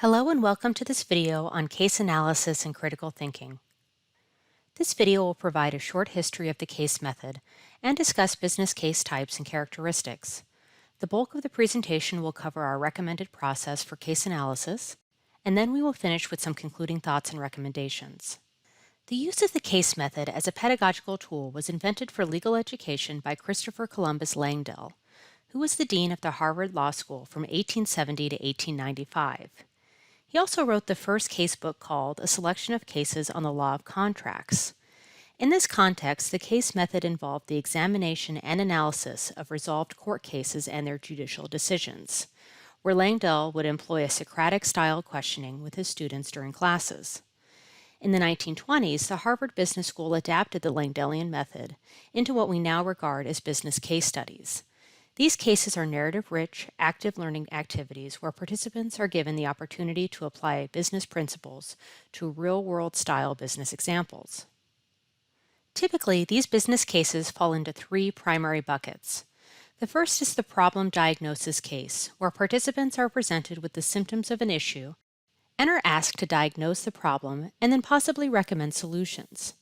Hello and welcome to this video on case analysis and critical thinking. This video will provide a short history of the case method and discuss business case types and characteristics. The bulk of the presentation will cover our recommended process for case analysis, and then we will finish with some concluding thoughts and recommendations. The use of the case method as a pedagogical tool was invented for legal education by Christopher Columbus Langdell, who was the dean of the Harvard Law School from 1870 to 1895. He also wrote the first case book called A Selection of Cases on the Law of Contracts. In this context, the case method involved the examination and analysis of resolved court cases and their judicial decisions, where Langdell would employ a Socratic-style questioning with his students during classes. In the 1920s, the Harvard Business School adapted the Langdellian method into what we now regard as business case studies. These cases are narrative-rich, active learning activities where participants are given the opportunity to apply business principles to real-world style business examples. Typically, these business cases fall into three primary buckets. The first is the problem diagnosis case, where participants are presented with the symptoms of an issue and are asked to diagnose the problem and then possibly recommend solutions.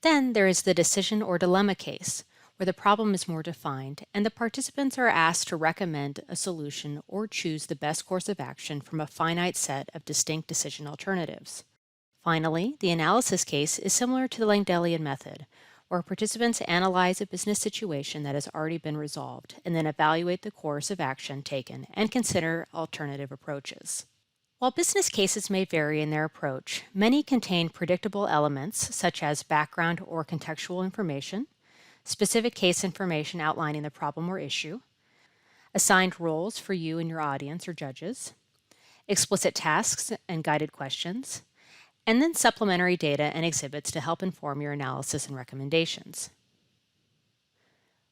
Then there is the decision or dilemma case, where the problem is more defined and the participants are asked to recommend a solution or choose the best course of action from a finite set of distinct decision alternatives. Finally, the analysis case is similar to the Langdellian method, where participants analyze a business situation that has already been resolved and then evaluate the course of action taken and consider alternative approaches. While business cases may vary in their approach, many contain predictable elements such as background or contextual information, specific case information outlining the problem or issue, assigned roles for you and your audience or judges, explicit tasks and guided questions, and then supplementary data and exhibits to help inform your analysis and recommendations.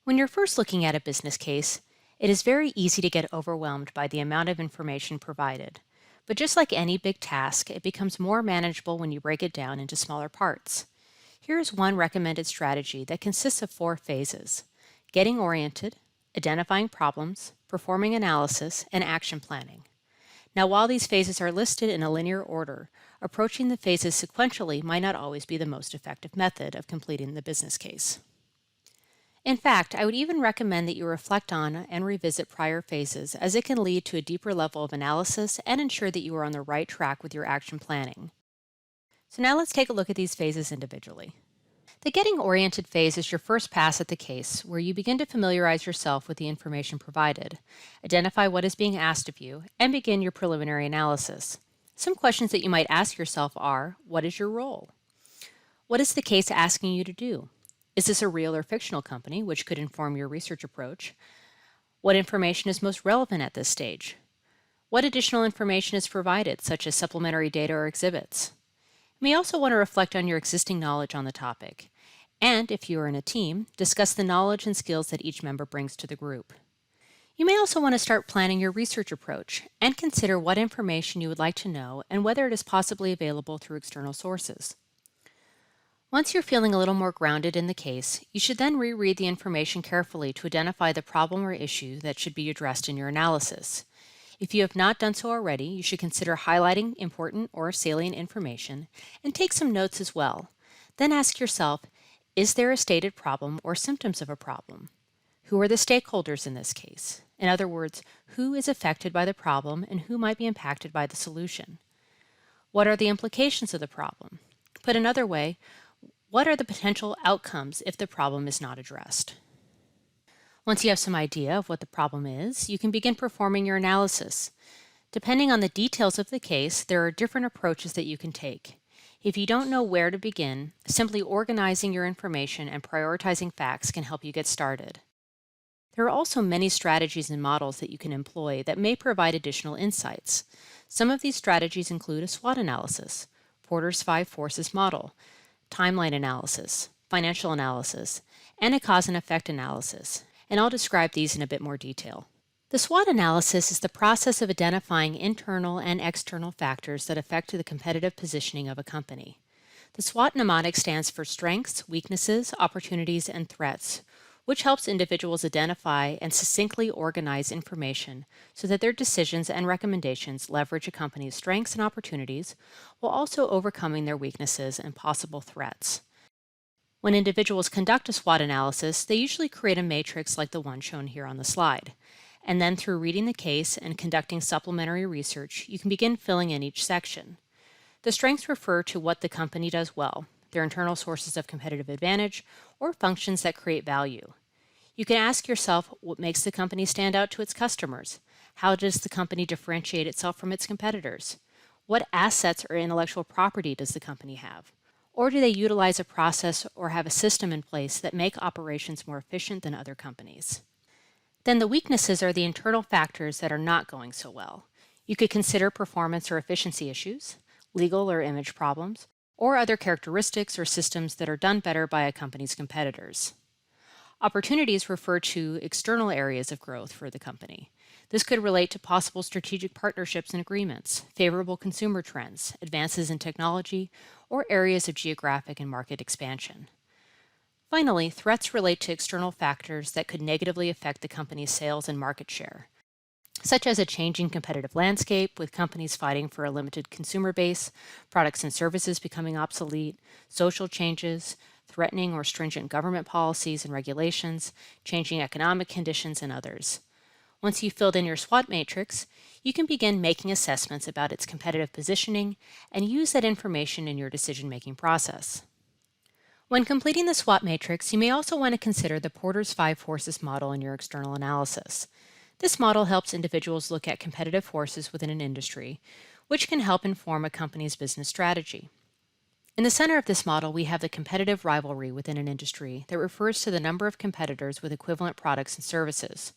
When you're first looking at a business case, it is very easy to get overwhelmed by the amount of information provided. But just like any big task, it becomes more manageable when you break it down into smaller parts. Here is one recommended strategy that consists of 4 phases: getting oriented, identifying problems, performing analysis, and action planning. Now, while these phases are listed in a linear order, approaching the phases sequentially might not always be the most effective method of completing the business case. In fact, I would even recommend that you reflect on and revisit prior phases, as it can lead to a deeper level of analysis and ensure that you are on the right track with your action planning. So now let's take a look at these phases individually. The getting oriented phase is your first pass at the case, where you begin to familiarize yourself with the information provided, identify what is being asked of you, and begin your preliminary analysis. Some questions that you might ask yourself are: what is your role? What is the case asking you to do? Is this a real or fictional company, which could inform your research approach? What information is most relevant at this stage? What additional information is provided, such as supplementary data or exhibits? You may also want to reflect on your existing knowledge on the topic, and if you are in a team, discuss the knowledge and skills that each member brings to the group. You may also want to start planning your research approach and consider what information you would like to know and whether it is possibly available through external sources. Once you're feeling a little more grounded in the case, you should then reread the information carefully to identify the problem or issue that should be addressed in your analysis. If you have not done so already, you should consider highlighting important or salient information and take some notes as well. Then ask yourself, is there a stated problem or symptoms of a problem? Who are the stakeholders in this case? In other words, who is affected by the problem and who might be impacted by the solution? What are the implications of the problem? Put another way, what are the potential outcomes if the problem is not addressed? Once you have some idea of what the problem is, you can begin performing your analysis. Depending on the details of the case, there are different approaches that you can take. If you don't know where to begin, simply organizing your information and prioritizing facts can help you get started. There are also many strategies and models that you can employ that may provide additional insights. Some of these strategies include a SWOT analysis, Porter's 5 Forces model, timeline analysis, financial analysis, and a cause and effect analysis, and I'll describe these in a bit more detail. The SWOT analysis is the process of identifying internal and external factors that affect the competitive positioning of a company. The SWOT mnemonic stands for strengths, weaknesses, opportunities, and threats, which helps individuals identify and succinctly organize information so that their decisions and recommendations leverage a company's strengths and opportunities while also overcoming their weaknesses and possible threats. When individuals conduct a SWOT analysis, they usually create a matrix like the one shown here on the slide. And then through reading the case and conducting supplementary research, you can begin filling in each section. The strengths refer to what the company does well, their internal sources of competitive advantage, or functions that create value. You can ask yourself what makes the company stand out to its customers. How does the company differentiate itself from its competitors? What assets or intellectual property does the company have? Or do they utilize a process or have a system in place that make operations more efficient than other companies? Then the weaknesses are the internal factors that are not going so well. You could consider performance or efficiency issues, legal or image problems, or other characteristics or systems that are done better by a company's competitors. Opportunities refer to external areas of growth for the company. This could relate to possible strategic partnerships and agreements, favorable consumer trends, advances in technology, or areas of geographic and market expansion. Finally, threats relate to external factors that could negatively affect the company's sales and market share, such as a changing competitive landscape with companies fighting for a limited consumer base, products and services becoming obsolete, social changes, threatening or stringent government policies and regulations, changing economic conditions, and others. Once you've filled in your SWOT matrix, you can begin making assessments about its competitive positioning and use that information in your decision-making process. When completing the SWOT matrix, you may also want to consider the Porter's 5 Forces model in your external analysis. This model helps individuals look at competitive forces within an industry, which can help inform a company's business strategy. In the center of this model, we have the competitive rivalry within an industry that refers to the number of competitors with equivalent products and services.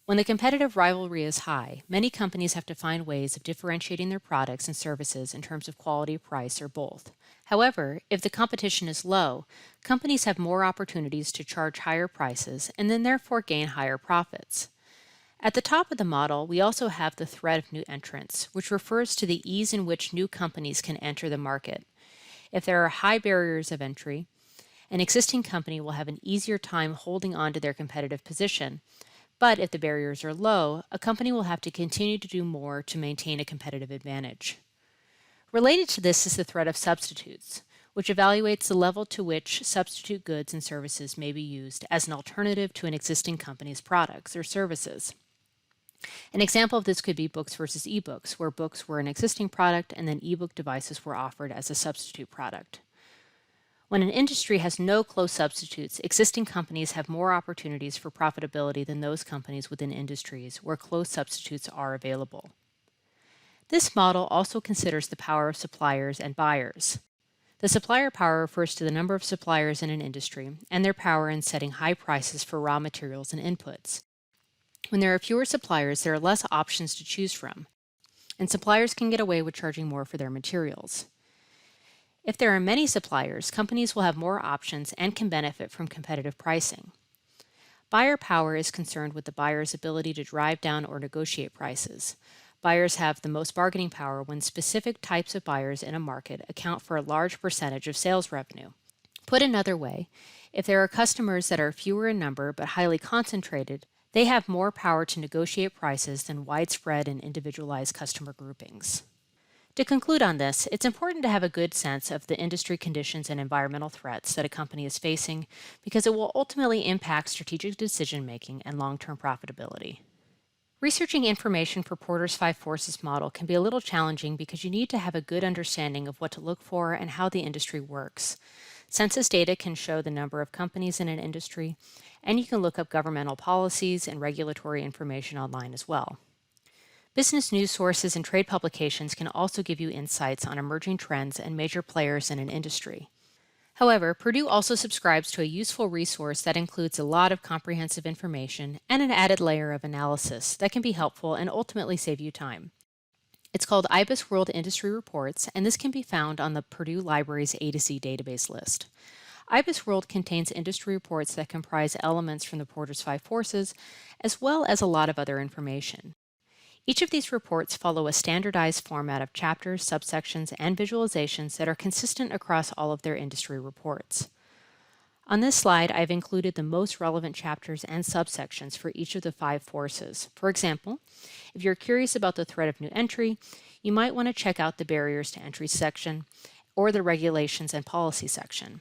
When the competitive rivalry is high, many companies have to find ways of differentiating their products and services in terms of quality, price, or both. However, if the competition is low, companies have more opportunities to charge higher prices and then therefore gain higher profits. At the top of the model, we also have the threat of new entrants, which refers to the ease in which new companies can enter the market. If there are high barriers of entry, an existing company will have an easier time holding on to their competitive position. But if the barriers are low, a company will have to continue to do more to maintain a competitive advantage. Related to this is the threat of substitutes, which evaluates the level to which substitute goods and services may be used as an alternative to an existing company's products or services. An example of this could be books versus ebooks, where books were an existing product and then ebook devices were offered as a substitute product. When an industry has no close substitutes, existing companies have more opportunities for profitability than those companies within industries where close substitutes are available. This model also considers the power of suppliers and buyers. The supplier power refers to the number of suppliers in an industry and their power in setting high prices for raw materials and inputs. When there are fewer suppliers, there are less options to choose from, and suppliers can get away with charging more for their materials. If there are many suppliers, companies will have more options and can benefit from competitive pricing. Buyer power is concerned with the buyer's ability to drive down or negotiate prices. Buyers have the most bargaining power when specific types of buyers in a market account for a large percentage of sales revenue. Put another way, if there are customers that are fewer in number but highly concentrated, they have more power to negotiate prices than widespread and individualized customer groupings. To conclude on this, it's important to have a good sense of the industry conditions and environmental threats that a company is facing because it will ultimately impact strategic decision-making and long-term profitability. Researching information for Porter's 5 Forces model can be a little challenging because you need to have a good understanding of what to look for and how the industry works. Census data can show the number of companies in an industry, and you can look up governmental policies and regulatory information online as well. Business news sources and trade publications can also give you insights on emerging trends and major players in an industry. However, Purdue also subscribes to a useful resource that includes a lot of comprehensive information and an added layer of analysis that can be helpful and ultimately save you time. It's called IBIS World Industry Reports, and this can be found on the Purdue Library's A to Z database list. IBIS World contains industry reports that comprise elements from the Porter's 5 Forces, as well as a lot of other information. Each of these reports follow a standardized format of chapters, subsections, and visualizations that are consistent across all of their industry reports. On this slide, I've included the most relevant chapters and subsections for each of the 5 forces. For example, if you're curious about the threat of new entry, you might want to check out the barriers to entry section or the regulations and policy section.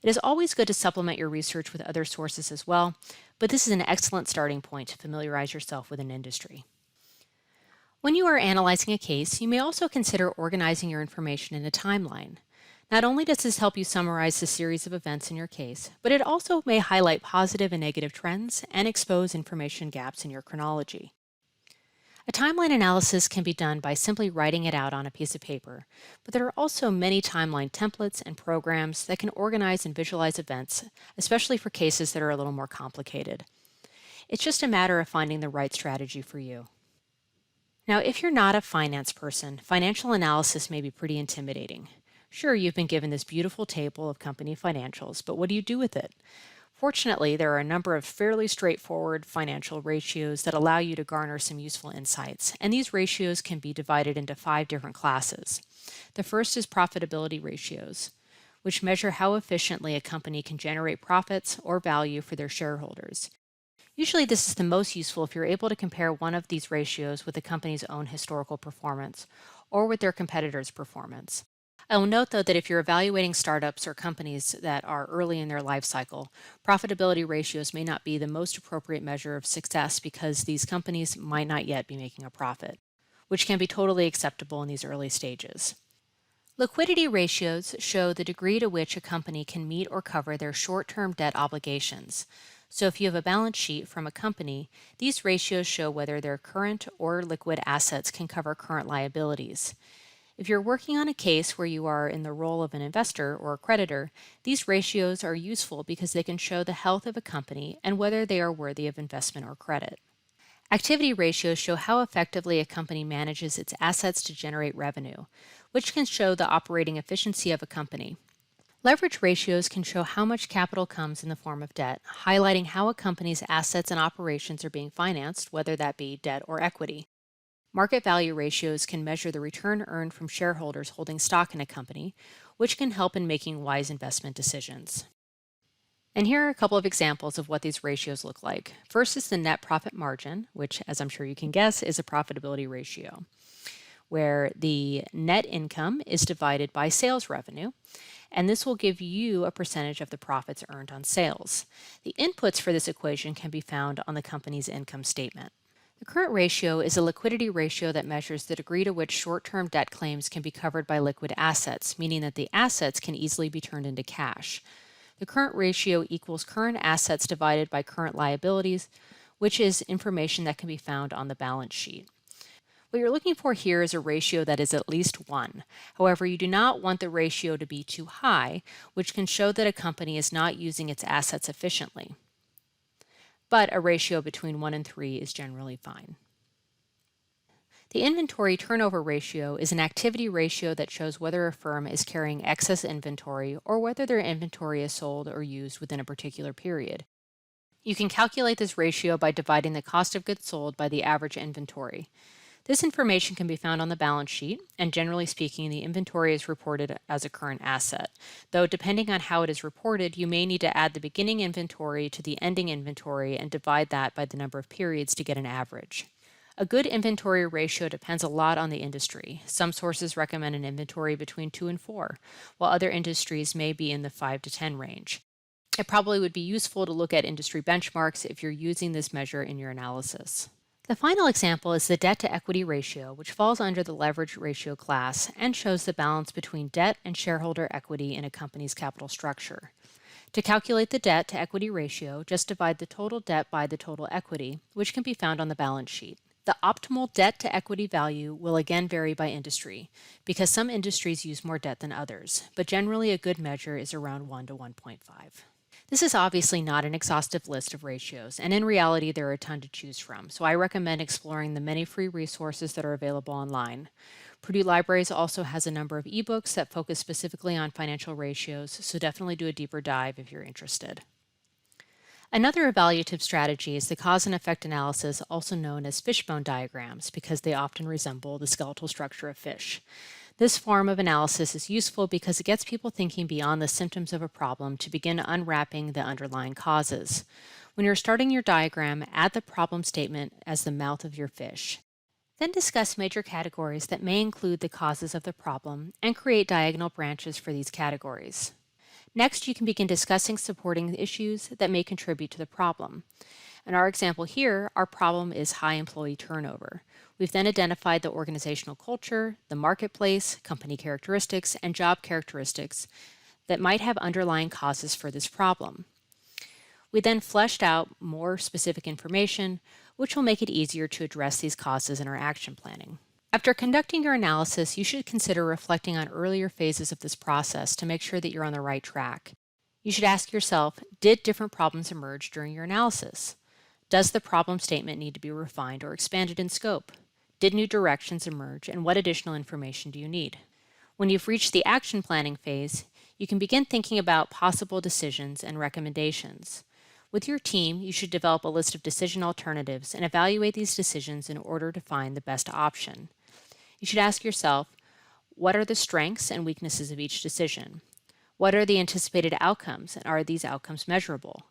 It is always good to supplement your research with other sources as well, but this is an excellent starting point to familiarize yourself with an industry. When you are analyzing a case, you may also consider organizing your information in a timeline. Not only does this help you summarize the series of events in your case, but it also may highlight positive and negative trends and expose information gaps in your chronology. A timeline analysis can be done by simply writing it out on a piece of paper, but there are also many timeline templates and programs that can organize and visualize events, especially for cases that are a little more complicated. It's just a matter of finding the right strategy for you. Now, if you're not a finance person, financial analysis may be pretty intimidating. Sure, you've been given this beautiful table of company financials, but what do you do with it? Fortunately, there are a number of fairly straightforward financial ratios that allow you to garner some useful insights, and these ratios can be divided into 5 different classes. The first is profitability ratios, which measure how efficiently a company can generate profits or value for their shareholders. Usually this is the most useful if you're able to compare one of these ratios with the company's own historical performance or with their competitors' performance. I will note, though, that if you're evaluating startups or companies that are early in their life cycle, profitability ratios may not be the most appropriate measure of success because these companies might not yet be making a profit, which can be totally acceptable in these early stages. Liquidity ratios show the degree to which a company can meet or cover their short-term debt obligations. So if you have a balance sheet from a company, these ratios show whether their current or liquid assets can cover current liabilities. If you're working on a case where you are in the role of an investor or a creditor, these ratios are useful because they can show the health of a company and whether they are worthy of investment or credit. Activity ratios show how effectively a company manages its assets to generate revenue, which can show the operating efficiency of a company. Leverage ratios can show how much capital comes in the form of debt, highlighting how a company's assets and operations are being financed, whether that be debt or equity. Market value ratios can measure the return earned from shareholders holding stock in a company, which can help in making wise investment decisions. And here are a couple of examples of what these ratios look like. First is the net profit margin, which, as I'm sure you can guess, is a profitability ratio, where the net income is divided by sales revenue, and this will give you a percentage of the profits earned on sales. The inputs for this equation can be found on the company's income statement. The current ratio is a liquidity ratio that measures the degree to which short-term debt claims can be covered by liquid assets, meaning that the assets can easily be turned into cash. The current ratio equals current assets divided by current liabilities, which is information that can be found on the balance sheet. What you're looking for here is a ratio that is at least 1. However, you do not want the ratio to be too high, which can show that a company is not using its assets efficiently. But a ratio between 1 and 3 is generally fine. The inventory turnover ratio is an activity ratio that shows whether a firm is carrying excess inventory or whether their inventory is sold or used within a particular period. You can calculate this ratio by dividing the cost of goods sold by the average inventory. This information can be found on the balance sheet, and generally speaking, the inventory is reported as a current asset. Though depending on how it is reported, you may need to add the beginning inventory to the ending inventory and divide that by the number of periods to get an average. A good inventory ratio depends a lot on the industry. Some sources recommend an inventory between 2 and 4, while other industries may be in the 5 to 10 range. It probably would be useful to look at industry benchmarks if you're using this measure in your analysis. The final example is the debt-to-equity ratio, which falls under the leverage ratio class and shows the balance between debt and shareholder equity in a company's capital structure. To calculate the debt-to-equity ratio, just divide the total debt by the total equity, which can be found on the balance sheet. The optimal debt-to-equity value will again vary by industry, because some industries use more debt than others, but generally a good measure is around 1 to 1.5. This is obviously not an exhaustive list of ratios, and in reality there are a ton to choose from, so I recommend exploring the many free resources that are available online. Purdue Libraries also has a number of ebooks that focus specifically on financial ratios, so definitely do a deeper dive if you're interested. Another evaluative strategy is the cause and effect analysis, also known as fishbone diagrams, because they often resemble the skeletal structure of fish. This form of analysis is useful because it gets people thinking beyond the symptoms of a problem to begin unwrapping the underlying causes. When you're starting your diagram, add the problem statement as the mouth of your fish. Then discuss major categories that may include the causes of the problem and create diagonal branches for these categories. Next, you can begin discussing supporting issues that may contribute to the problem. In our example here, our problem is high employee turnover. We've then identified the organizational culture, the marketplace, company characteristics, and job characteristics that might have underlying causes for this problem. We then fleshed out more specific information, which will make it easier to address these causes in our action planning. After conducting your analysis, you should consider reflecting on earlier phases of this process to make sure that you're on the right track. You should ask yourself, did different problems emerge during your analysis? Does the problem statement need to be refined or expanded in scope? Did new directions emerge, and what additional information do you need? When you've reached the action planning phase, you can begin thinking about possible decisions and recommendations. With your team, you should develop a list of decision alternatives and evaluate these decisions in order to find the best option. You should ask yourself, what are the strengths and weaknesses of each decision? What are the anticipated outcomes, and are these outcomes measurable?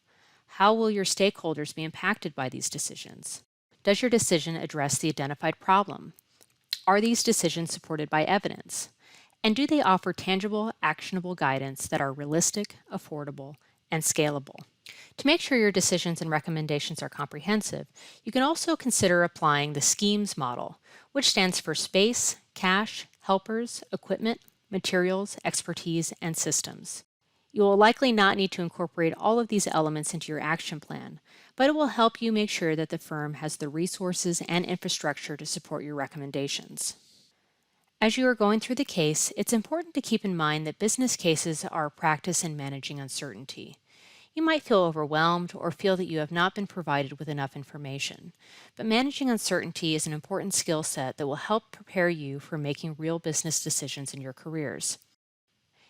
How will your stakeholders be impacted by these decisions? Does your decision address the identified problem? Are these decisions supported by evidence? And do they offer tangible, actionable guidance that are realistic, affordable, and scalable? To make sure your decisions and recommendations are comprehensive, you can also consider applying the SCHEMES model, which stands for Space, Cash, Helpers, Equipment, Materials, Expertise, and Systems. You will likely not need to incorporate all of these elements into your action plan, but it will help you make sure that the firm has the resources and infrastructure to support your recommendations. As you are going through the case, it's important to keep in mind that business cases are a practice in managing uncertainty. You might feel overwhelmed or feel that you have not been provided with enough information, but managing uncertainty is an important skill set that will help prepare you for making real business decisions in your careers.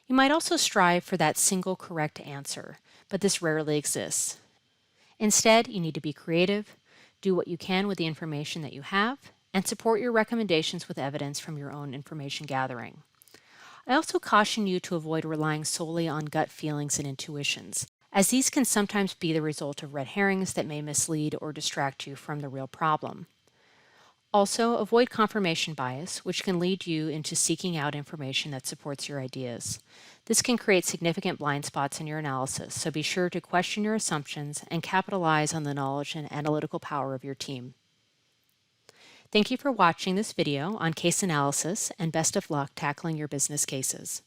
You might also strive for that single correct answer, but this rarely exists. Instead, you need to be creative, do what you can with the information that you have, and support your recommendations with evidence from your own information gathering. I also caution you to avoid relying solely on gut feelings and intuitions, as these can sometimes be the result of red herrings that may mislead or distract you from the real problem. Also, avoid confirmation bias, which can lead you into seeking out information that supports your ideas. This can create significant blind spots in your analysis, so be sure to question your assumptions and capitalize on the knowledge and analytical power of your team. Thank you for watching this video on case analysis, and best of luck tackling your business cases.